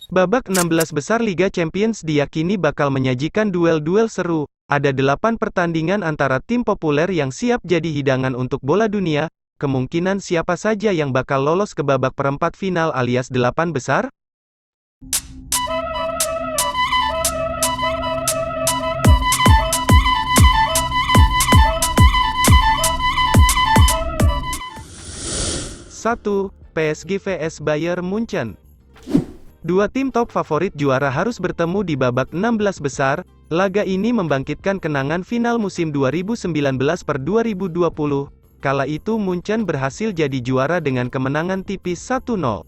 Babak 16 besar Liga Champions diyakini bakal menyajikan duel-duel seru. Ada 8 pertandingan antara tim populer yang siap jadi hidangan untuk bola dunia. Kemungkinan siapa saja yang bakal lolos ke babak perempat final alias 8 besar? Satu, PSG vs Bayern Munchen. Dua tim top favorit juara harus bertemu di babak 16 besar. Laga ini membangkitkan kenangan final musim 2019/2020. Kala itu Munchen berhasil jadi juara dengan kemenangan tipis 1-0.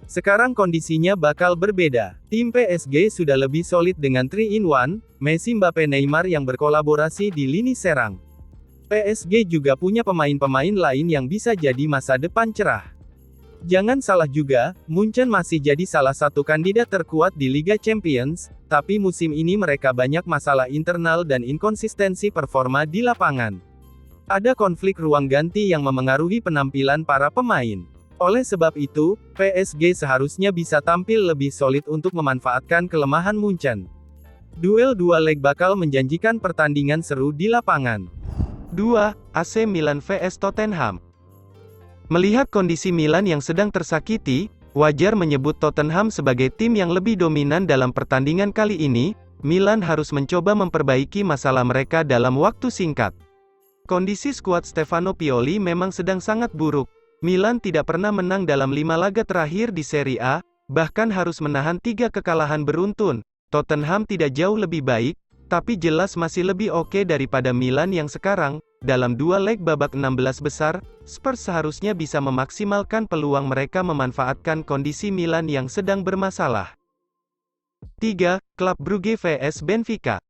Sekarang kondisinya bakal berbeda. Tim PSG sudah lebih solid dengan 3-in-1, Messi, Mbappe, Neymar yang berkolaborasi di lini serang. PSG juga punya pemain-pemain lain yang bisa jadi masa depan cerah. Jangan salah juga, Munchen masih jadi salah satu kandidat terkuat di Liga Champions, tapi musim ini mereka banyak masalah internal dan inkonsistensi performa di lapangan. Ada konflik ruang ganti yang memengaruhi penampilan para pemain. Oleh sebab itu, PSG seharusnya bisa tampil lebih solid untuk memanfaatkan kelemahan Munchen. Duel dua leg bakal menjanjikan pertandingan seru di lapangan. 2. AC Milan vs Tottenham. Melihat kondisi Milan yang sedang tersakiti, wajar menyebut Tottenham sebagai tim yang lebih dominan dalam pertandingan kali ini. Milan harus mencoba memperbaiki masalah mereka dalam waktu singkat. Kondisi skuad Stefano Pioli memang sedang sangat buruk. Milan tidak pernah menang dalam 5 laga terakhir di Serie A, bahkan harus menahan 3 kekalahan beruntun. Tottenham tidak jauh lebih baik, tapi jelas masih lebih oke daripada Milan yang sekarang. Dalam 2 leg babak 16 besar, Spurs seharusnya bisa memaksimalkan peluang mereka memanfaatkan kondisi Milan yang sedang bermasalah. 3. Klub Brugge vs Benfica.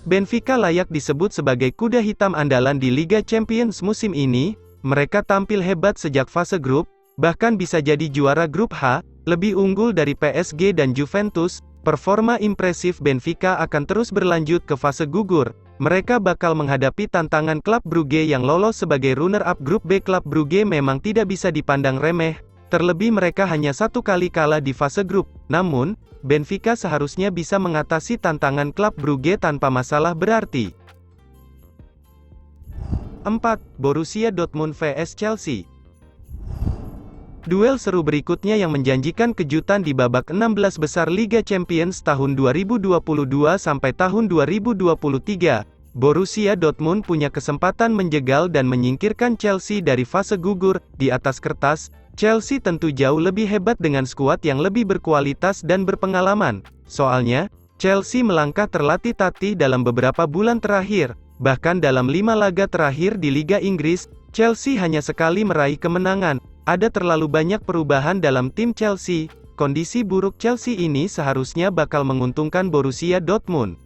Benfica layak disebut sebagai kuda hitam andalan di Liga Champions musim ini. Mereka tampil hebat sejak fase grup, bahkan bisa jadi juara grup H, lebih unggul dari PSG dan Juventus. Performa impresif Benfica akan terus berlanjut ke fase gugur. Mereka bakal menghadapi tantangan klub Brugge yang lolos sebagai runner-up grup B. Klub Brugge memang tidak bisa dipandang remeh, terlebih mereka hanya 1 kali kalah di fase grup. Namun, Benfica seharusnya bisa mengatasi tantangan klub Brugge tanpa masalah berarti. 4. Borussia Dortmund vs Chelsea. Duel seru berikutnya yang menjanjikan kejutan di babak 16 besar Liga Champions tahun 2022 sampai tahun 2023. Borussia Dortmund punya kesempatan menjegal dan menyingkirkan Chelsea dari fase gugur. Di atas kertas, Chelsea tentu jauh lebih hebat dengan skuad yang lebih berkualitas dan berpengalaman. Soalnya, Chelsea melangkah terlatih-tatih dalam beberapa bulan terakhir. Bahkan dalam 5 laga terakhir di Liga Inggris, Chelsea hanya sekali meraih kemenangan. Ada terlalu banyak perubahan dalam tim Chelsea. Kondisi buruk Chelsea ini seharusnya bakal menguntungkan Borussia Dortmund.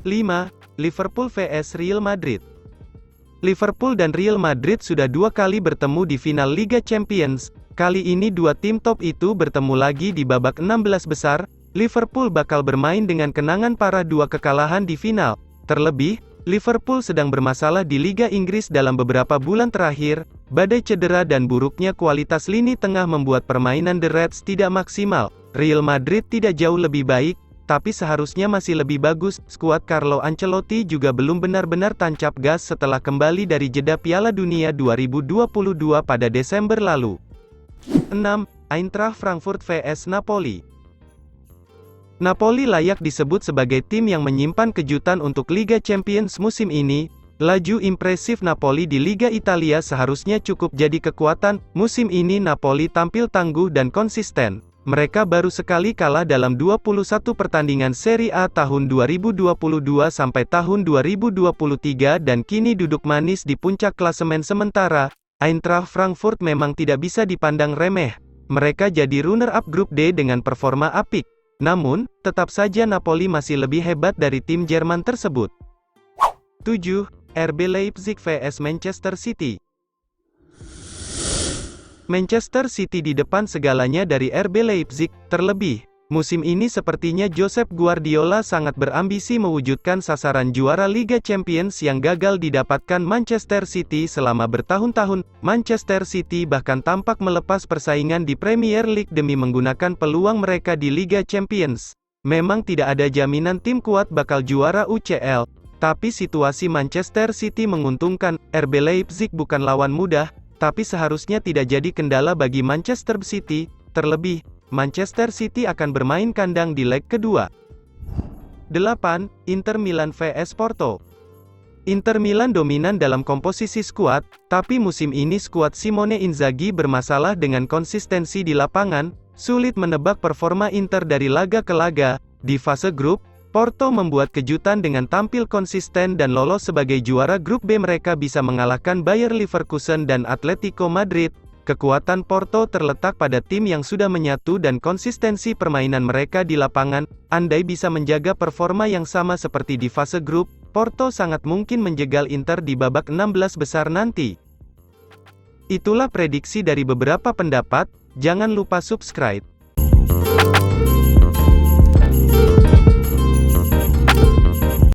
5. Liverpool vs Real Madrid. Liverpool dan Real Madrid sudah 2 kali bertemu di final Liga Champions. Kali ini 2 tim top itu bertemu lagi di babak 16 besar. Liverpool bakal bermain dengan kenangan parah 2 kekalahan di final. Terlebih, Liverpool sedang bermasalah di Liga Inggris dalam beberapa bulan terakhir. Badai cedera dan buruknya kualitas lini tengah membuat permainan The Reds tidak maksimal. Real Madrid tidak jauh lebih baik, tapi seharusnya masih lebih bagus. Skuad Carlo Ancelotti juga belum benar-benar tancap gas setelah kembali dari jeda Piala Dunia 2022 pada Desember lalu. 6. Eintracht Frankfurt vs Napoli. Napoli layak disebut sebagai tim yang menyimpan kejutan untuk Liga Champions musim ini. Laju impresif Napoli di Liga Italia seharusnya cukup jadi kekuatan. Musim ini Napoli tampil tangguh dan konsisten. Mereka baru sekali kalah dalam 21 pertandingan Serie A tahun 2022 sampai tahun 2023 dan kini duduk manis di puncak klasemen sementara. Eintracht Frankfurt memang tidak bisa dipandang remeh. Mereka jadi runner-up grup D dengan performa apik. Namun, tetap saja Napoli masih lebih hebat dari tim Jerman tersebut. 7. RB Leipzig vs Manchester City. Manchester City di depan segalanya dari RB Leipzig, terlebih, Musim ini sepertinya Josep Guardiola sangat berambisi mewujudkan sasaran juara Liga Champions yang gagal didapatkan Manchester City selama bertahun-tahun. Manchester City bahkan tampak melepas persaingan di Premier League demi menggunakan peluang mereka di Liga Champions. Memang tidak ada jaminan tim kuat bakal juara UCL, tapi situasi Manchester City menguntungkan. RB Leipzig bukan lawan mudah, tapi seharusnya tidak jadi kendala bagi Manchester City, terlebih Manchester City akan bermain kandang di leg kedua. 8. Inter Milan vs Porto. Inter Milan dominan dalam komposisi skuad, tapi musim ini skuad Simone Inzaghi bermasalah dengan konsistensi di lapangan. Sulit menebak performa Inter dari laga ke laga. Di fase grup, Porto membuat kejutan dengan tampil konsisten dan lolos sebagai juara grup B. Mereka bisa mengalahkan Bayer Leverkusen dan Atletico Madrid. Kekuatan Porto terletak pada tim yang sudah menyatu dan konsistensi permainan mereka di lapangan. Andai bisa menjaga performa yang sama seperti di fase grup, Porto sangat mungkin menjegal Inter di babak 16 besar nanti. Itulah prediksi dari beberapa pendapat. Jangan lupa subscribe.